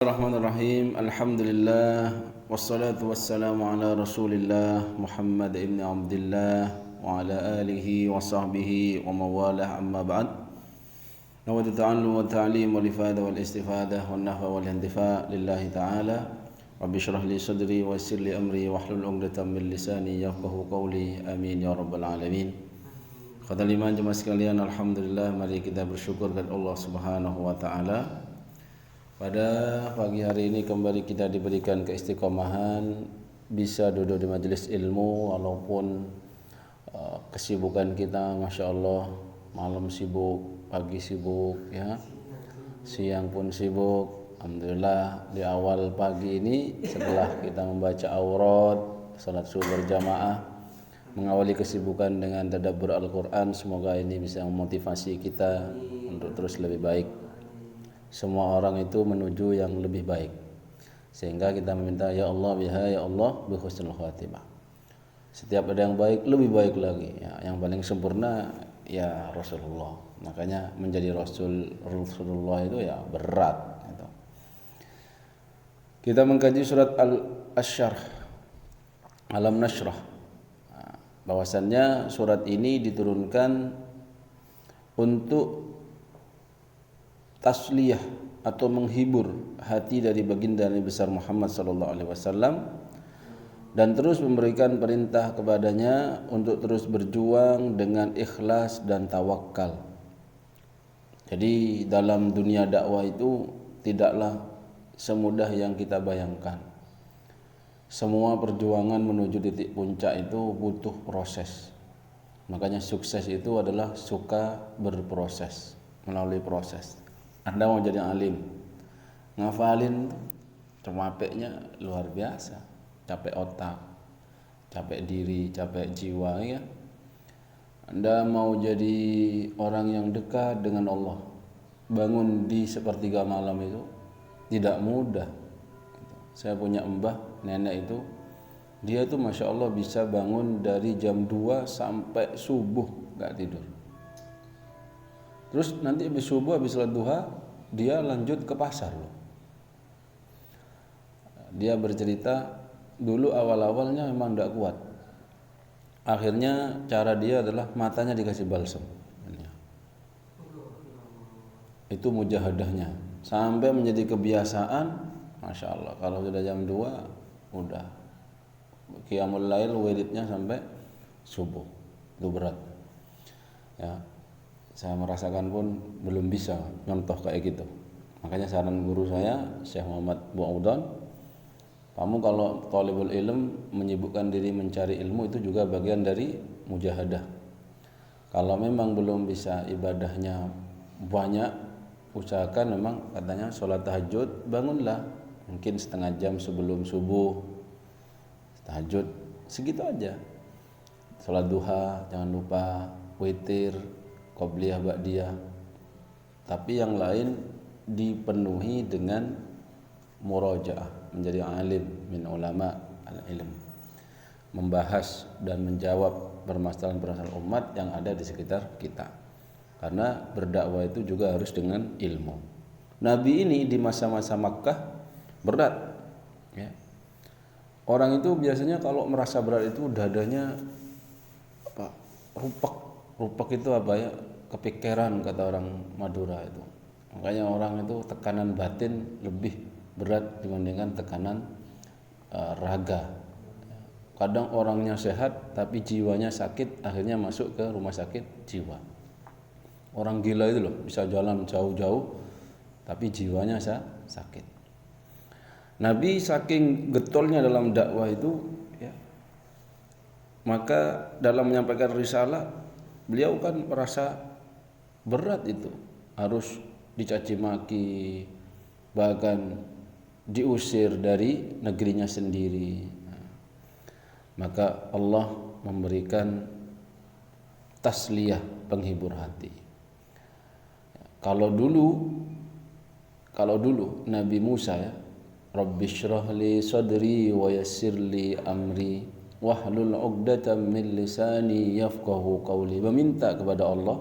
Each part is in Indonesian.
Bismillahirrahmanirrahim. Alhamdulillah wassalatu wassalamu ala Rasulillah Muhammad ibn Abdullah wa ala alihi wa sahbihi wa mawalah, amma ba'd. Nawaitu ta'allum wa ta'lim wal ifada wal istifadah wan nahwa wal intifa' lillahi ta'ala. Rabbi shrah li sadri wa yassir li amri wahlul 'uqdatam min lisani yafqahu qawli. Amin ya rabbal alamin. Khatul iman jemaah sekalian, alhamdulillah, mari kita bersyukur kepada Allah Subhanahu wa taala. Pada pagi hari ini kembali kita diberikan keistiqomahan bisa duduk di majelis ilmu walaupun kesibukan kita, masya Allah, malam sibuk, pagi sibuk, ya, siang pun sibuk. Alhamdulillah di awal pagi ini setelah kita membaca aurat, salat subuh berjamaah, mengawali kesibukan dengan tadabbur Al-Quran. Semoga ini bisa memotivasi kita untuk terus lebih baik. Semua orang itu menuju yang lebih baik, sehingga kita meminta, ya Allah biha ya Allah bi husnul khatimah. Setiap ada yang baik, lebih baik lagi, ya, yang paling sempurna ya Rasulullah. Makanya menjadi Rasulullah itu ya berat gitu. Kita mengkaji surat Al-Asyrah, Alam Nashrah. Bahwasannya surat ini diturunkan untuk tasliyah atau menghibur hati dari baginda Nabi besar Muhammad sallallahu alaihi wasallam, dan terus memberikan perintah kepadanya untuk terus berjuang dengan ikhlas dan tawakal. Jadi dalam dunia dakwah itu tidaklah semudah yang kita bayangkan. Semua perjuangan menuju titik puncak itu butuh proses. Makanya sukses itu adalah suka berproses, melalui proses. Anda mau jadi alim, ngafalin capeknya luar biasa, capek otak, capek diri, capek jiwa, ya. Anda mau jadi orang yang dekat dengan Allah, bangun di sepertiga malam itu tidak mudah. Saya punya mbah, nenek itu, dia itu masya Allah bisa bangun dari jam 2 sampai subuh gak tidur. Terus nanti habis subuh, habis salat duha, dia lanjut ke pasar loh. Dia bercerita dulu awal-awalnya memang tidak kuat. Akhirnya cara dia adalah matanya dikasih balsam. Itu mujahadahnya. Sampai menjadi kebiasaan, masya Allah. Kalau sudah jam 2, udah qiyamul lail wiridnya sampai subuh. Itu berat. Ya. Saya merasakan pun belum bisa nyontoh kayak gitu. Makanya saran guru saya, Syekh Muhammad Bu'audan, kamu kalau thalibul ilm menyibukkan diri mencari ilmu itu juga bagian dari mujahadah. Kalau memang belum bisa ibadahnya banyak, usahakan memang katanya sholat tahajud, bangunlah mungkin setengah jam sebelum subuh. Tahajud segitu aja. Sholat duha jangan lupa, witir, qobliyah ba'diyah. Tapi yang lain dipenuhi dengan murajaah, menjadi alim min ulama al-ilm, membahas dan menjawab permasalahan-permasalahan umat yang ada di sekitar kita. Karena berdakwah itu juga harus dengan ilmu. Nabi ini di masa-masa Makkah berat, ya. Orang itu biasanya kalau merasa berat itu dadanya apa? Rupak itu apa ya? Kepikiran, kata orang Madura itu. Makanya orang itu tekanan batin lebih berat dibandingkan tekanan raga. Kadang orangnya sehat tapi jiwanya sakit, akhirnya masuk ke rumah sakit jiwa. Orang gila itu loh, bisa jalan jauh-jauh tapi jiwanya sakit. Nabi saking getolnya dalam dakwah itu, ya, maka dalam menyampaikan risalah beliau kan merasa berat itu, harus dicaci maki, bahkan diusir dari negerinya sendiri. Maka Allah memberikan tasliyah, penghibur hati. Kalau dulu Nabi Musa, ya, Rabbi shrah li sadri wa yassir li amri wahlul 'uqdatam min lisani yafqahu qawli, meminta kepada Allah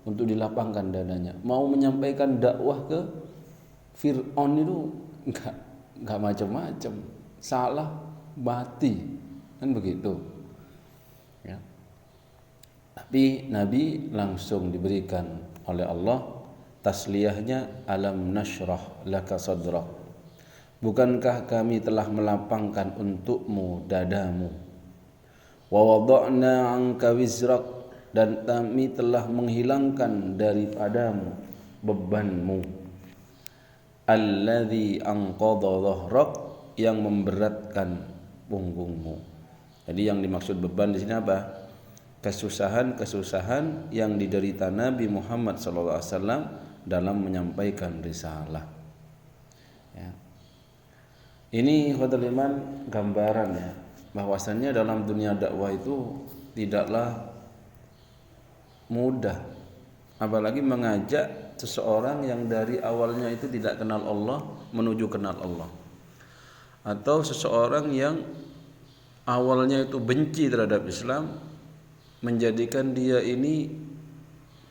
untuk dilapangkan dadanya, mau menyampaikan dakwah ke Fir'aun itu enggak macam-macam, salah mati kan begitu ya. Tapi Nabi langsung diberikan oleh Allah tasliyahnya, alam nashrah laka sadrak, bukankah kami telah melapangkan untukmu dadamu, wa wada'na 'anka wizrak, dan kami telah menghilangkan daripadamu bebanmu, alladzi anqadha dhahrak, yang memberatkan punggungmu. Jadi yang dimaksud beban di sini apa? Kesusahan-kesusahan yang diderita Nabi Muhammad SAW dalam menyampaikan risalah. Ya. Ini khotbah iman gambaran ya, bahwasannya dalam dunia dakwah itu tidaklah mudah, apalagi mengajak seseorang yang dari awalnya itu tidak kenal Allah menuju kenal Allah, atau seseorang yang awalnya itu benci terhadap Islam menjadikan dia ini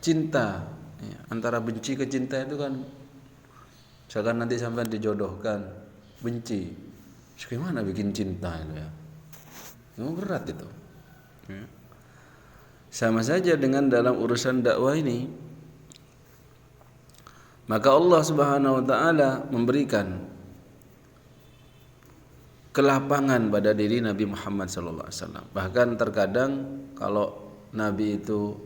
cinta ya. Antara benci ke cinta itu kan, misalkan nanti sampai dijodohkan benci, gimana bikin cinta itu ya, itu berat itu ya. Sama saja dengan dalam urusan dakwah ini, maka Allah Subhanahu wa taala memberikan kelapangan pada diri Nabi Muhammad sallallahu alaihi wasallam. Bahkan terkadang kalau Nabi itu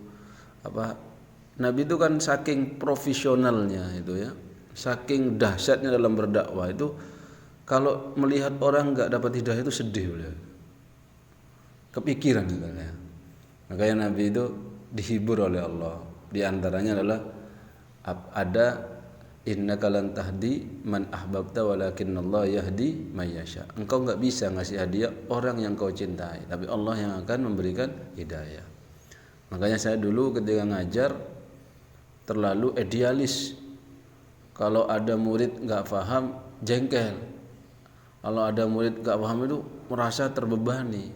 Nabi itu kan saking profesionalnya itu ya, saking dahsyatnya dalam berdakwah itu, kalau melihat orang enggak dapat hidayah itu sedih beliau. Kepikiran gitu ya. Makanya Nabi itu dihibur oleh Allah. Di antaranya adalah ada innaka lan tahdi man ahbabta walakinnallaha yahdi may yasha. Engkau enggak bisa ngasih hadiah orang yang kau cintai, tapi Allah yang akan memberikan hidayah. Makanya saya dulu ketika ngajar terlalu idealis. Kalau ada murid enggak paham, jengkel. Kalau ada murid enggak paham itu merasa terbebani.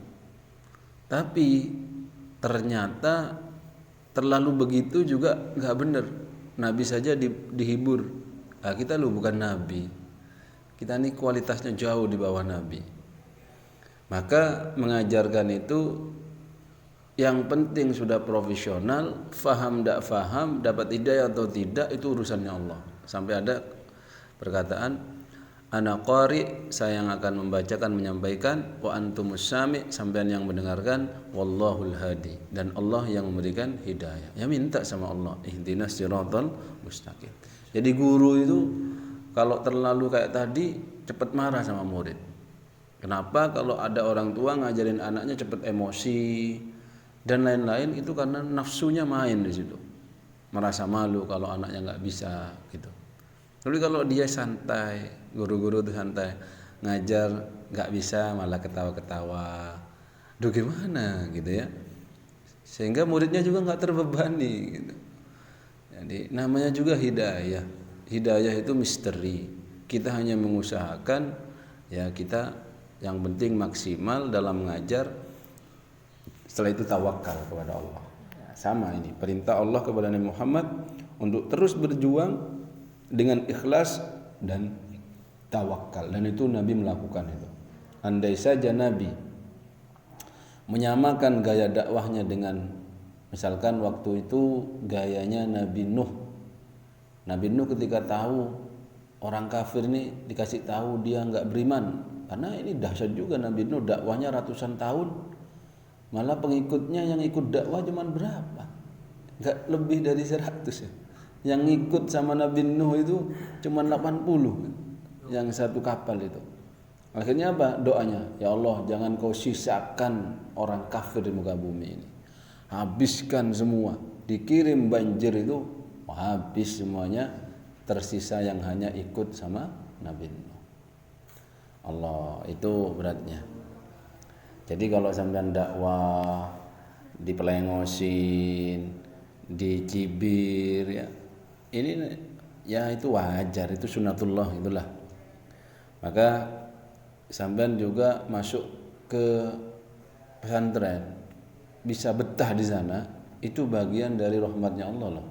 Tapi ternyata terlalu begitu juga enggak benar. Nabi saja dihibur. Nah, kita lu bukan Nabi. Kita ini kualitasnya jauh di bawah Nabi. Maka mengajarkan itu yang penting sudah profesional, faham tidak faham, dapat hidayah atau tidak, itu urusannya Allah. Sampai ada perkataan, ana qari, saya yang akan membacakan menyampaikan, wa antumus sami, sampean yang mendengarkan, wallahul hadi, dan Allah yang memberikan hidayah. Ya minta sama Allah, ihdinas siratal mustaqim. Jadi guru itu kalau terlalu kayak tadi cepat marah sama murid. Kenapa? Kalau ada orang tua ngajarin anaknya cepat emosi dan lain-lain, itu karena nafsunya main di situ. Merasa malu kalau anaknya nggak bisa gitu. Tapi kalau dia santai, guru-guru itu santai, ngajar nggak bisa malah ketawa-ketawa, duh gimana gitu ya, sehingga muridnya juga nggak terbebani gitu. Jadi namanya juga hidayah. Hidayah itu misteri. Kita hanya mengusahakan ya, kita yang penting maksimal dalam mengajar. Setelah itu tawakal kepada Allah. Ya, sama ini perintah Allah kepada Nabi Muhammad untuk terus berjuang dengan ikhlas dan tawakal, dan itu Nabi melakukan itu. Andai saja Nabi menyamakan gaya dakwahnya dengan, misalkan waktu itu gayanya Nabi Nuh. Nabi Nuh ketika tahu orang kafir ini, dikasih tahu dia enggak beriman, karena ini dahsyat juga Nabi Nuh, dakwahnya ratusan tahun, malah pengikutnya yang ikut dakwah cuma berapa? Enggak lebih dari 100 ya. Yang ngikut sama Nabi Nuh itu cuma 80, yang satu kapal itu. Akhirnya apa doanya? Ya Allah, jangan kau sisakan orang kafir di muka bumi ini. Habiskan semua. Dikirim banjir itu habis semuanya, tersisa yang hanya ikut sama Nabi Nuh. Allah, itu beratnya. Jadi kalau sampean dakwah dipelengosin, dicibir ya, ini ya itu wajar, itu sunatullah itulah. Maka sampean juga masuk ke pesantren bisa betah di sana, itu bagian dari rahmatnya Allah loh.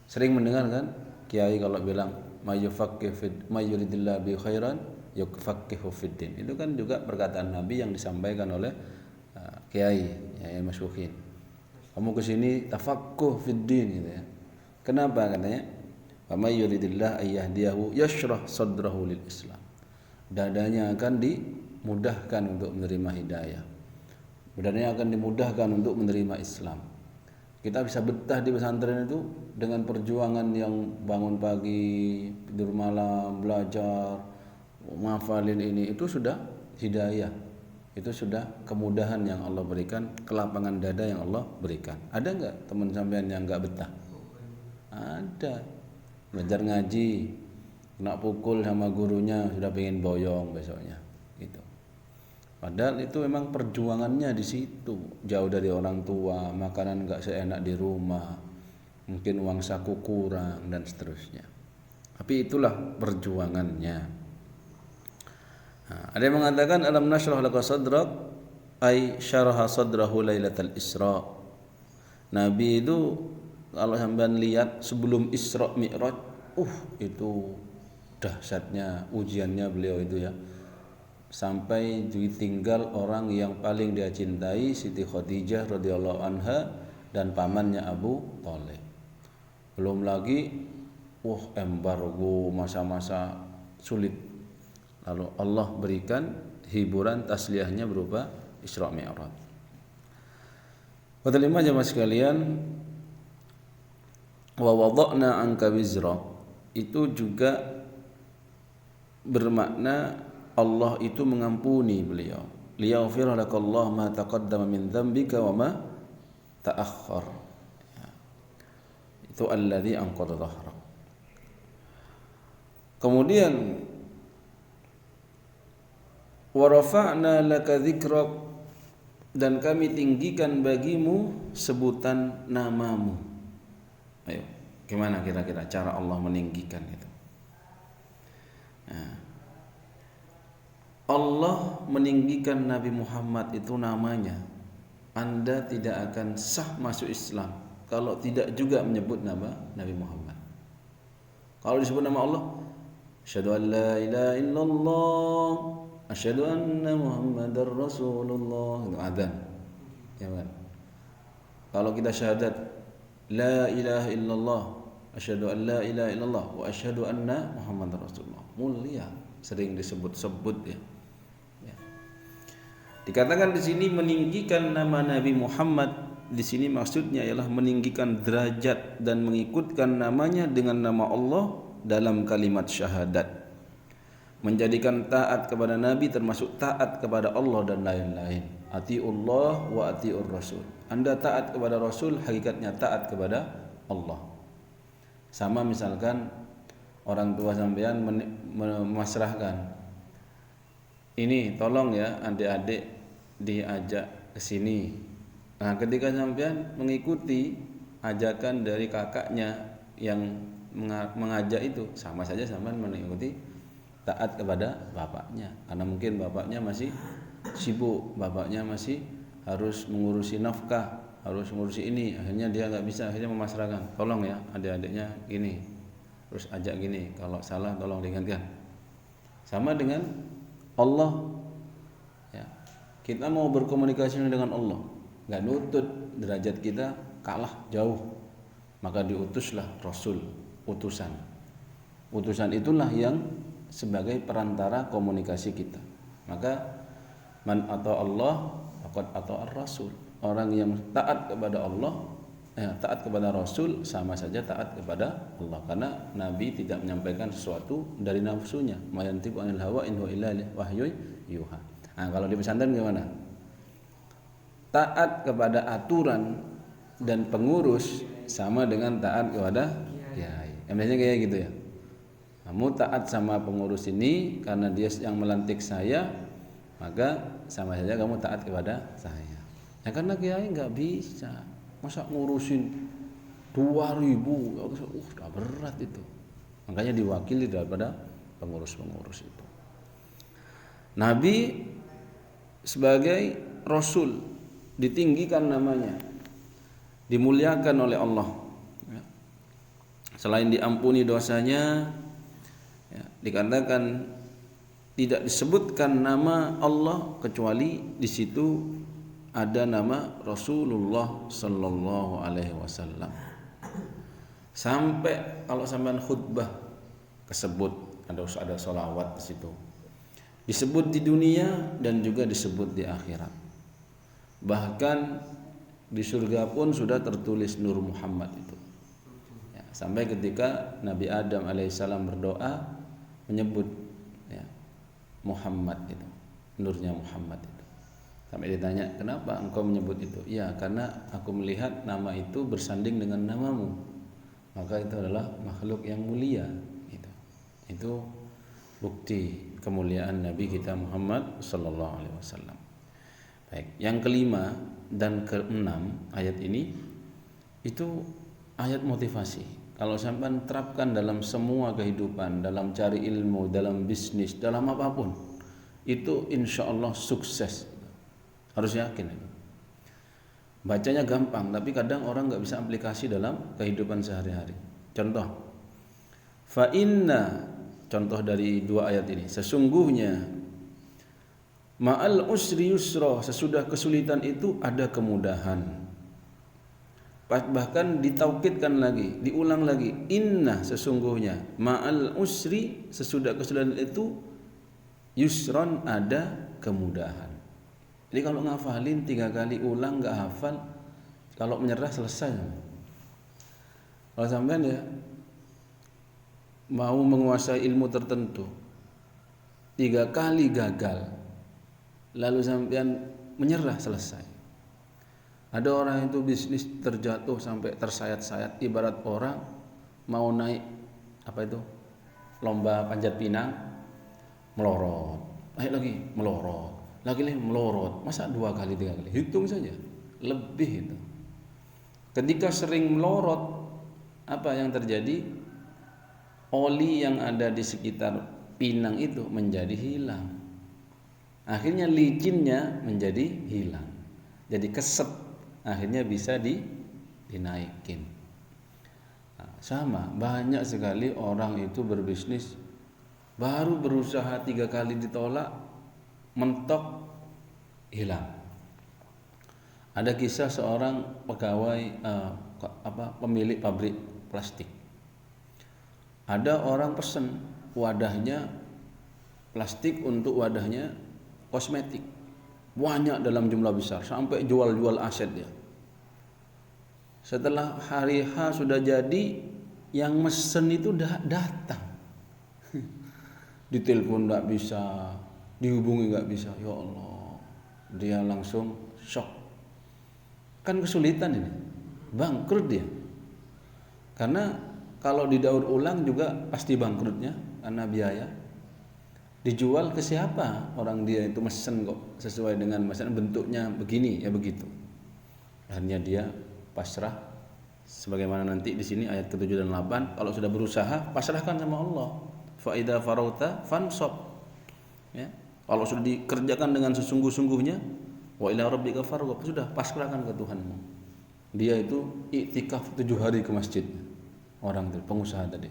Sering mendengar kan kiai kalau bilang may yuridillahu bi khairan yufaqihu fiddin. Itu kan juga perkataan Nabi yang disampaikan oleh kiai masyhur. Kamu kesini tafaqquh fiddin gitu ya. Kenapa katanya? Wa may yuridillahu ayyahdiyahu yashrah sadrahu lil Islam. Dadanya akan dimudahkan untuk menerima hidayah. Dadanya akan dimudahkan untuk menerima Islam. Kita bisa betah di pesantren itu dengan perjuangan yang bangun pagi, tidur malam, belajar, ngafalin ini, itu sudah hidayah. Itu sudah kemudahan yang Allah berikan, kelapangan dada yang Allah berikan. Ada enggak teman sampean yang enggak betah? Ada. Belajar ngaji, kena pukul sama gurunya, sudah pengen boyong besoknya gitu. Padahal itu memang perjuangannya di situ, jauh dari orang tua, makanan enggak seenak di rumah, mungkin uang saku kurang dan seterusnya. Tapi itulah perjuangannya. Nah, ada yang mengatakan alam nashrah laka sadrak ay syaraha sadrahu lailatal Isra. Nabi itu kalau sampean lihat sebelum Isra Mi'raj, itu dahsyatnya ujiannya beliau itu ya. Sampai ditinggal orang yang paling dia cintai, Siti Khadijah radhiyallahu anha dan pamannya Abu Thalib. Belum lagi embargo masa-masa sulit. Lalu Allah berikan hiburan tasliyahnya berupa Isra Mi'raj. Kelima jemaah sekalian, wa wada'na anka wizra itu juga bermakna Allah itu mengampuni beliau. Liyaghfira lakallahu ma taqaddama min dzambika wa ma ta'akhkhar. Itu alladzi anqadha dhahrak. Kemudian wa rafa'na laka dzikrak, dan kami tinggikan bagimu sebutan namamu. Ayo, gimana kira-kira cara Allah meninggikan itu? Nah, Allah meninggikan Nabi Muhammad itu namanya. Anda tidak akan sah masuk Islam kalau tidak juga menyebut nama Nabi Muhammad. Kalau disebut nama Allah, asyhadu an la ilaha illallah, asyhadu anna Muhammadar Rasulullah, itu adzan. Ya kan? Kalau kita syahadat la ilaha illallah, asyhadu an la ilaha illallah wa asyhadu anna Muhammadar Rasulullah, mulia, sering disebut-sebut ya. Dikatakan di sini meninggikan nama Nabi Muhammad, di sini maksudnya ialah meninggikan derajat dan mengikutkan namanya dengan nama Allah dalam kalimat syahadat. Menjadikan taat kepada Nabi termasuk taat kepada Allah dan lain-lain. Atiullah wa atiur Rasul. Anda taat kepada Rasul, hakikatnya taat kepada Allah. Sama misalkan orang tua sampean memasrahkan, ini tolong ya adik-adik diajak ke sini. Nah, ketika sampean mengikuti ajakan dari kakaknya yang mengajak itu, sama saja sampean mengikuti taat kepada bapaknya. Karena mungkin bapaknya masih sibuk, bapaknya masih harus mengurusi nafkah, harus mengurusi ini, akhirnya dia nggak bisa, akhirnya memasrahkan, tolong ya adik-adiknya gini, terus ajak gini, kalau salah tolong diingatkan. Sama dengan Allah. Kita mau berkomunikasi dengan Allah, nggak nutut derajat kita kalah jauh, maka diutuslah Rasul, utusan. Utusan itulah yang sebagai perantara komunikasi kita. Maka man ata Allah faqad ata ar-Rasul. Orang yang taat kepada Allah, taat kepada Rasul sama saja taat kepada Allah, karena Nabi tidak menyampaikan sesuatu dari nafsunya. Mayantiqu anil hawa in huwa illa wahyun yuha. Nah, kalau di pesantren gimana? Taat kepada aturan dan pengurus sama dengan taat kepada kiai. Biasanya kayak gitu ya. Kamu taat sama pengurus ini karena dia yang melantik saya, maka sama saja kamu taat kepada saya. Ya karena kiai nggak bisa, masa ngurusin 2000, udah berat itu. Makanya diwakili daripada pengurus-pengurus itu. Nabi sebagai Rasul ditinggikan namanya, dimuliakan oleh Allah. Selain diampuni dosanya, dikatakan tidak disebutkan nama Allah kecuali di situ ada nama Rasulullah sallallahu alaihi wasallam. Sampai kalau sampean khutbah kesebut ada sholawat di situ. Disebut di dunia dan juga disebut di akhirat. Bahkan di surga pun sudah tertulis Nur Muhammad itu. Ya, sampai ketika Nabi Adam alaihissalam berdoa menyebut ya, Muhammad itu, nurnya Muhammad itu. Sampai ditanya, kenapa engkau menyebut itu? Ya, karena aku melihat nama itu bersanding dengan namamu. Maka itu adalah makhluk yang mulia. Itu bukti kemuliaan Nabi kita Muhammad sallallahu alaihi wasallam. Baik, yang kelima dan keenam ayat ini itu ayat motivasi. Kalau sampai terapkan dalam semua kehidupan, dalam cari ilmu, dalam bisnis, dalam apapun, itu insya Allah sukses. Harus yakin. Bacanya gampang, tapi kadang orang nggak bisa aplikasi dalam kehidupan sehari-hari. Contoh, fa inna, contoh dari dua ayat ini, sesungguhnya ma'al usri yusra, sesudah kesulitan itu ada kemudahan. Bahkan ditaukidkan lagi, diulang lagi, inna, sesungguhnya ma'al usri, sesudah kesulitan itu yusron, ada kemudahan. Jadi kalau ngafalin 3 kali ulang nggak hafal, kalau menyerah selesai. Kalau sampean ya mau menguasai ilmu tertentu 3 kali gagal, lalu sampean menyerah, selesai. Ada orang itu bisnis terjatuh sampai tersayat-sayat, ibarat orang mau naik apa itu lomba panjat pinang, melorot, naik lagi melorot, lagi melorot. Masa 2 kali 3 kali? Hitung saja, lebih itu. Ketika sering melorot, apa yang terjadi? Oli yang ada di sekitar pinang itu menjadi hilang. Akhirnya licinnya menjadi hilang. Jadi keset, akhirnya bisa dinaikin. Nah, sama, banyak sekali orang itu berbisnis baru berusaha 3 kali ditolak, mentok, hilang. Ada kisah seorang pegawai pemilik pabrik plastik. Ada orang pesen wadahnya plastik untuk wadahnya kosmetik, banyak dalam jumlah besar, sampai jual-jual aset dia. Setelah hari H sudah jadi, yang mesen itu datang. Ditelepon nggak bisa, dihubungi nggak bisa. Ya Allah, dia langsung shock. Kan kesulitan ini, bangkrut dia. Karena kalau didaur ulang juga pasti bangkrutnya karena biaya. Dijual ke siapa? Orang dia itu mesen kok sesuai dengan mesen, bentuknya begini ya begitu. Akhirnya dia pasrah, sebagaimana nanti di sini ayat ke-7 dan 8, kalau sudah berusaha pasrahkan sama Allah. Fa idza farauta fansab. Ya. Kalau sudah dikerjakan dengan sesungguh-sungguhnya, wa ila rabbika farghab, sudah pasrahkan ke Tuhanmu. Dia itu iktikaf 7 hari ke masjid. Orang itu pengusaha tadi.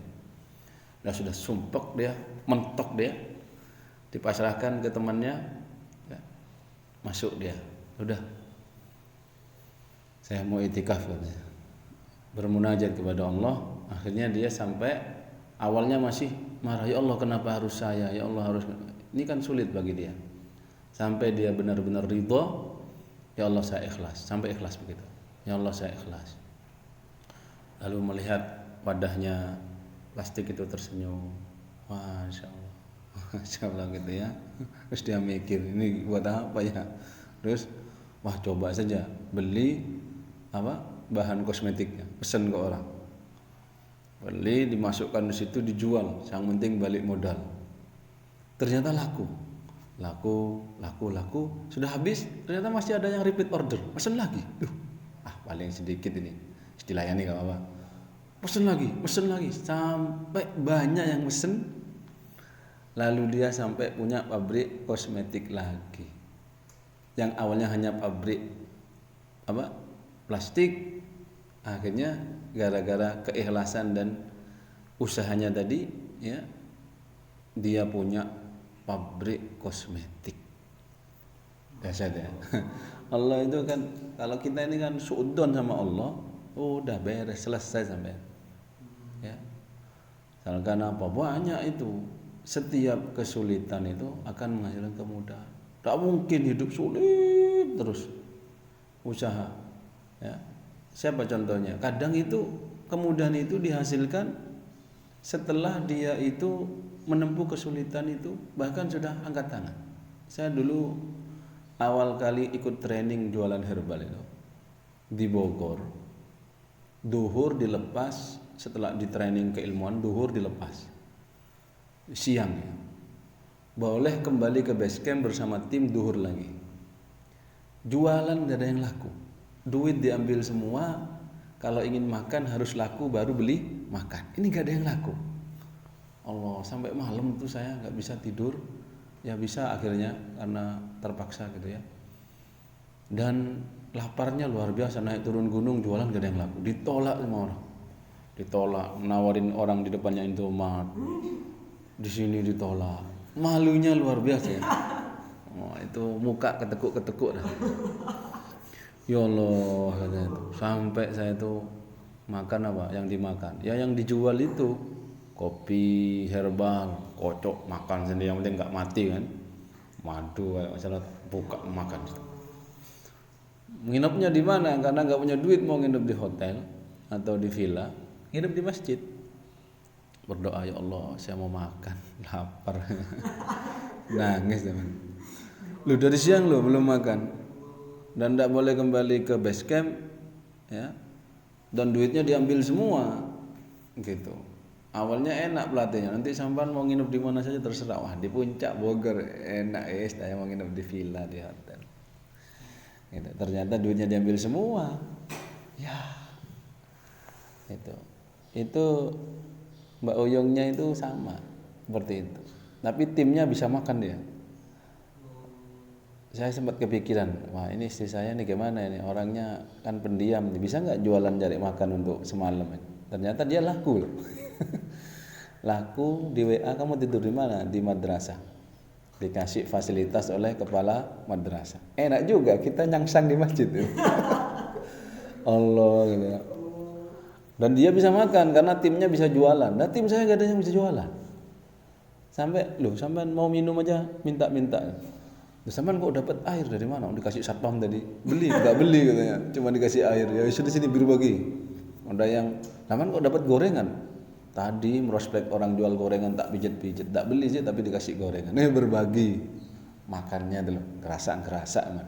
Sudah sumpek dia, mentok dia. Dipasrahkan ke temannya, ya, masuk dia, udah, saya mau itikaf katanya, bermunajat kepada Allah. Akhirnya dia sampai awalnya masih marah, ya Allah kenapa harus saya, ya Allah harus, ini kan sulit bagi dia. Sampai dia benar-benar ridho, ya Allah saya ikhlas, sampai ikhlas begitu, ya Allah saya ikhlas. Lalu melihat wadahnya plastik itu tersenyum, Masya Allah. Masya Allah gitu ya. Terus dia mikir, ini buat apa ya? Terus wah coba saja beli bahan kosmetiknya, pesen ke orang, beli, dimasukkan di situ, dijual, yang penting balik modal. Ternyata laku, sudah habis, ternyata masih ada yang repeat order, pesen lagi. Paling sedikit ini, istilahnya nih gak apa-apa, pesen lagi, sampai banyak yang pesen. Lalu dia sampai punya pabrik kosmetik lagi. Yang awalnya hanya pabrik plastik, akhirnya gara-gara keikhlasan dan usahanya tadi, ya, dia punya pabrik kosmetik. Dahsyat ya. Allah itu kan, kalau kita ini kan suudzon sama Allah, udah beres, selesai sampai. Ya. Misalkan apa, banyak itu. Setiap kesulitan itu akan menghasilkan kemudahan. Tak mungkin hidup sulit terus. Usaha. Ya. Siapa contohnya? Kadang itu kemudahan itu dihasilkan setelah dia itu menempuh kesulitan itu, bahkan sudah angkat tangan. Saya dulu awal kali ikut training jualan herbal itu di Bogor. Duhur dilepas, setelah di training keilmuan, duhur dilepas. Siang ya. Boleh kembali ke base camp bersama tim duhur lagi. Jualan gak ada yang laku. Duit diambil semua. Kalau ingin makan harus laku baru beli makan. Ini gak ada yang laku. Allah, sampai malam tuh saya gak bisa tidur. Ya bisa akhirnya karena terpaksa gitu ya. Dan laparnya luar biasa, naik turun gunung jualan gak ada yang laku. Ditolak semua orang. Ditolak, menawarin orang di depannya Indomaret. Di sini ditolak. Malunya luar biasa ya. Oh, itu muka ketekuk-ketekuk dah. Ya Allah, sampai saya itu makan apa yang dimakan. Ya yang dijual itu kopi herbal, kocok makan sendiri, yang penting nggak mati kan. Madu kayak masalah buka makan. Nginepnya di mana? Karena nggak punya duit mau nginep di hotel atau di villa, nginep di masjid. Berdoa, ya Allah, saya mau makan, lapar. Nangis teman. Lu dari siang lu belum makan. Dan tidak boleh kembali ke base camp ya. Dan duitnya diambil semua. Gitu. Awalnya enak pelatihnya, nanti sampean mau nginep di mana saja terserah. Wah, di puncak Bogor enak saya mau nginep di villa di hotel. Gitu. Ternyata duitnya diambil semua. Ya. Itu Mbak Oyongnya itu sama seperti itu. Tapi timnya bisa makan dia. Saya sempat kepikiran, wah ini istri saya nih gimana ini, orangnya kan pendiam, bisa nggak jualan cari makan untuk semalam? Ternyata dia laku loh. Laku di WA, kamu tidur di mana? Di madrasah. Dikasih fasilitas oleh kepala madrasah. Enak juga, kita nyangsang di masjid. Allah gitu ya. Dan dia bisa makan karena timnya bisa jualan. Nah tim saya gak ada yang bisa jualan. Sampai mau minum aja minta-minta. Sampean kok dapat air dari mana? Dikasih satpam tadi. Beli, enggak beli katanya. Cuma dikasih air. Ya sudah sini biru bagi. Ada yang, sampean kok dapat gorengan? Tadi merospek orang jual gorengan tak pijet-pijet. Tak beli sih tapi dikasih gorengan. Ini berbagi. Makannya dulu kerasa man.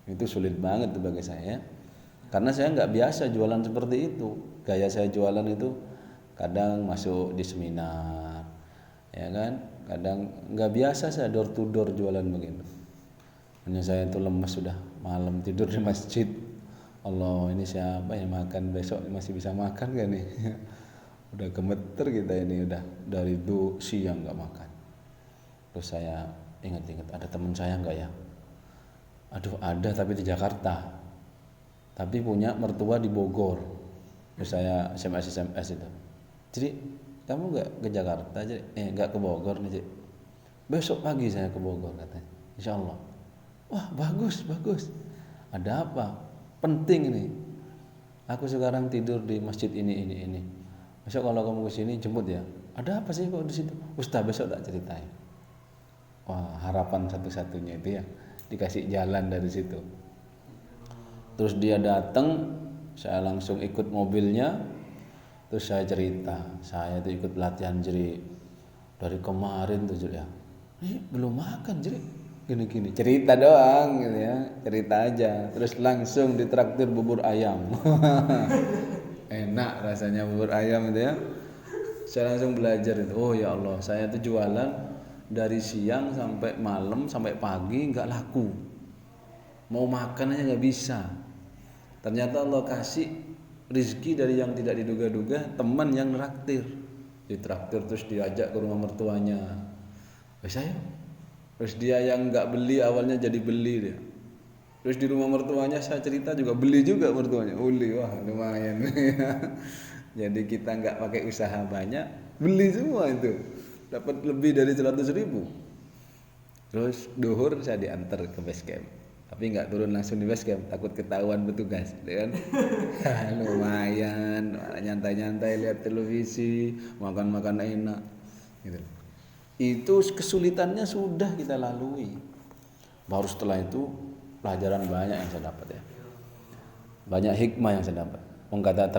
Itu sulit banget tuh bagi saya. Karena saya nggak biasa jualan seperti itu. Gaya saya jualan itu kadang masuk di seminar, ya kan? Kadang nggak biasa saya door to door jualan begitu. Hanya saya itu lemas sudah, malam tidur di masjid. Allah, ini siapa yang makan besok masih bisa makan gak nih? Udah gemeter kita ini, udah dari siang nggak makan. Terus saya ingat-ingat, ada teman saya nggak ya? Aduh ada, tapi di Jakarta. Tapi punya mertua di Bogor. Terus saya SMS itu. Jadi kamu nggak ke Jakarta aja? Nggak ke Bogor nih, Cik. Besok pagi saya ke Bogor katanya. Insya Allah. Wah bagus. Ada apa? Penting ini. Aku sekarang tidur di masjid ini. Besok kalau kamu kesini jemput ya. Ada apa sih kok di situ? Ustaz besok tak ceritain. Wah harapan satu-satunya itu ya, dikasih jalan dari situ. Terus dia datang, saya langsung ikut mobilnya. Terus saya cerita, saya itu ikut pelatihan jerik dari kemarin tuh ya. Belum makan jerik, gini. Cerita doang gitu ya, cerita aja. Terus langsung ditraktir bubur ayam. Enak rasanya bubur ayam itu ya. Saya langsung belajar itu. Oh ya Allah, saya itu jualan dari siang sampai malam sampai pagi nggak laku. Mau makan aja nggak bisa. Ternyata Allah kasih rizki dari yang tidak diduga-duga, teman yang neraktir. Ditraktir terus diajak ke rumah mertuanya. Saya. Terus dia yang nggak beli awalnya jadi beli dia. Terus di rumah mertuanya saya cerita juga beli juga mertuanya. Uli, wah lumayan. Jadi kita nggak pakai usaha banyak, beli semua itu. dapat lebih dari 100.000. Terus duhur saya diantar ke base camp, tapi nggak turun langsung di base camp, takut ketahuan petugas, kan? Lumayan, nyantai-nyantai lihat televisi, makan-makan enak, gitu. Itu kesulitannya sudah kita lalui. Baru setelah itu pelajaran banyak yang saya dapat ya, banyak hikmah yang saya dapat. Kata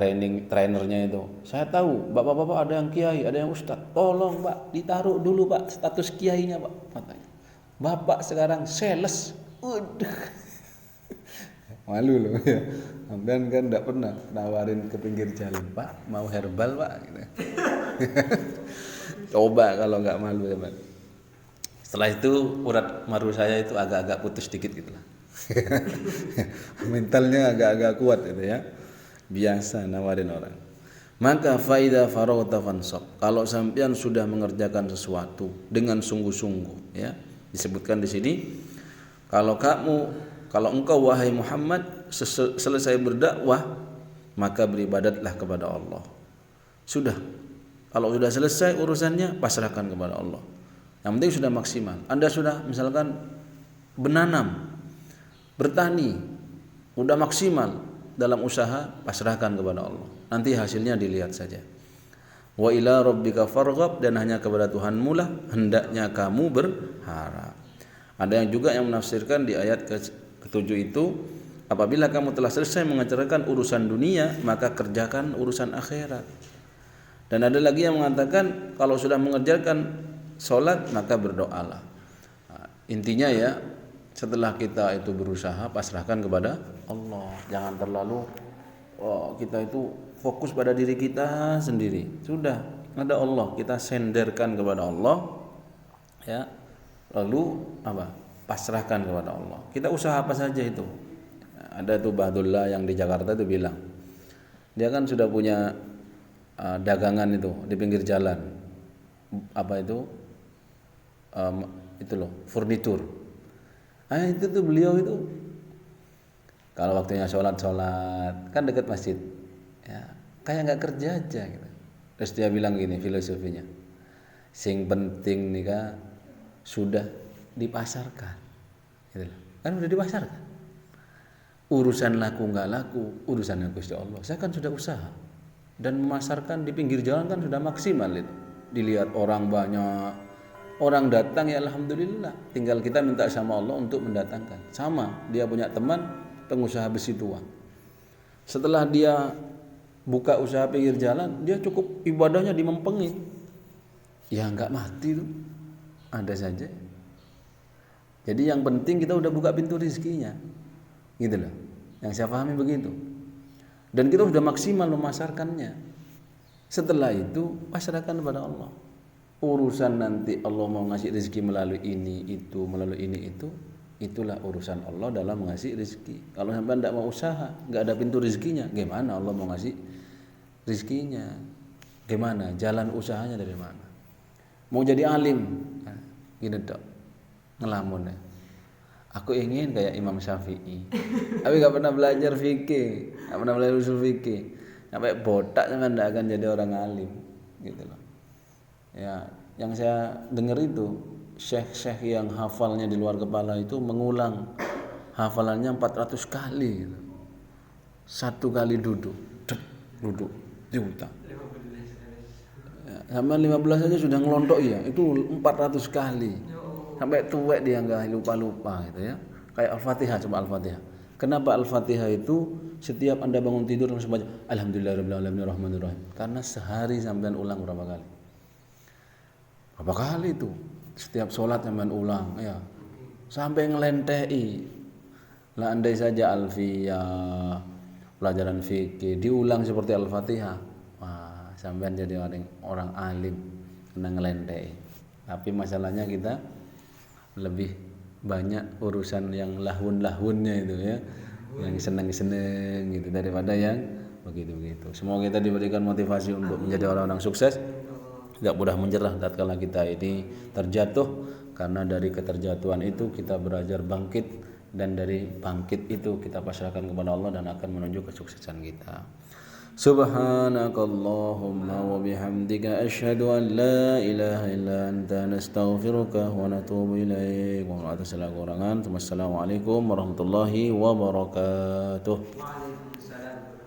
trainernya itu, saya tahu bapak-bapak ada yang kiai, ada yang ustadz, tolong pak ditaruh dulu pak status kiainya pak, katanya. Bapak sekarang sales, udah malu loh ya. Sampean kan enggak pernah nawarin ke pinggir jalan, Pak mau herbal Pak, gitu. Coba kalau nggak malu teman. Setelah itu urat maru saya itu agak-agak putus dikit gitu lah. Mentalnya agak-agak kuat gitu ya. Biasa nawarin orang. Maka faida farauta fansab. Kalau sampean sudah mengerjakan sesuatu dengan sungguh-sungguh ya. Disebutkan di sini, kalau engkau wahai Muhammad selesai berdakwah, maka beribadatlah kepada Allah. Sudah. Kalau sudah selesai urusannya, pasrahkan kepada Allah. Yang penting sudah maksimal. Anda sudah misalkan menanam, bertani, sudah maksimal dalam usaha, pasrahkan kepada Allah. Nanti hasilnya dilihat saja. Wa ila rabbika farghab, dan hanya kepada Tuhanmu lah hendaknya kamu berharap. Ada yang juga yang menafsirkan di ayat ke-7 itu, apabila kamu telah selesai mengerjakan urusan dunia, maka kerjakan urusan akhirat. Dan ada lagi yang mengatakan kalau sudah mengerjakan sholat maka berdoalah. Nah, intinya ya, setelah kita itu berusaha, pasrahkan kepada Allah. Jangan terlalu kita itu fokus pada diri kita sendiri. Sudah ada Allah, kita senderkan kepada Allah ya. Lalu apa? Pasrahkan kepada Allah. Kita usaha apa saja itu. Ada tuh Bahdullah yang di Jakarta itu bilang, dia kan sudah punya dagangan itu di pinggir jalan. Apa itu? Itu loh, furnitur. Itu tuh beliau itu kalau waktunya sholat kan dekat masjid, ya kayak nggak kerja aja gitu. Terus dia bilang gini filosofinya, sing penting nih sudah dipasarkan, gitu. Kan udah dipasarkan. Urusan laku nggak laku, urusan Gusti Allah. Saya kan sudah usaha dan memasarkan di pinggir jalan kan sudah maksimal itu. Dilihat orang banyak, orang datang ya alhamdulillah. Tinggal kita minta sama Allah untuk mendatangkan. Sama, dia punya teman pengusaha besi tua. Setelah dia buka usaha pinggir jalan, dia cukup ibadahnya dimempengi. Ya enggak mati tuh. Ada saja. Jadi yang penting kita udah buka pintu rezekinya. Gitu loh. Yang saya pahami begitu. Dan kita sudah maksimal memasarkannya. Setelah itu pasrahkan kepada Allah. Urusan nanti Allah mau ngasih rezeki melalui ini itu, melalui ini itu, itulah urusan Allah dalam mengasih rezeki. Kalau sampai tidak mau usaha, nggak ada pintu rezekinya, gimana Allah mau ngasih rezekinya? Gimana jalan usahanya dari mana? Mau jadi alim, nah, gini dok, ngelamun ya. Aku ingin kayak Imam Syafi'i, tapi nggak pernah belajar fikih, nggak pernah belajar usul fikih, sampai botak kan tidak akan jadi orang alim, gitu loh. Ya, yang saya dengar itu syekh-syekh yang hafalnya di luar kepala itu mengulang hafalannya 400 kali gitu. Satu kali duduk diulang ya, sampai 15 saja sudah ngelontok ya, itu 400 kali sampai tuwek dia nggak lupa gitu ya. Kayak Al-Fatihah, coba Al-Fatihah. Kenapa Al-Fatihah itu setiap Anda bangun tidur harus baca Alhamdulillahirabbil alamin arrahmanirrahim? Karena sehari sampean ulang berapa kali? Berapa kali itu? Setiap sholat sampean ulang ya. Sampai ngelentei. Lah andai saja Alfiyah, pelajaran fikih diulang seperti Al-Fatihah. Wah, sampean jadi orang alim kena ngelentei. Tapi masalahnya kita lebih banyak urusan yang lahun-lahunnya itu ya. Yang seneng-seneng gitu daripada yang begitu-begitu. Semoga kita diberikan motivasi untuk menjadi orang-orang sukses. Tidak mudah menyerah tatkala kita ini terjatuh, karena dari keterjatuhan itu kita belajar bangkit, dan dari bangkit itu kita pasrahkan kepada Allah dan akan menuju kesuksesan kita. Subhanakallahumma wa bihamdika asyhadu an la ilaha illa anta nastaghfiruka wa natubu ilaik. Wa atas segala kekurangan. Wassalamualaikum warahmatullahi wabarakatuh. Waalaikumsalam.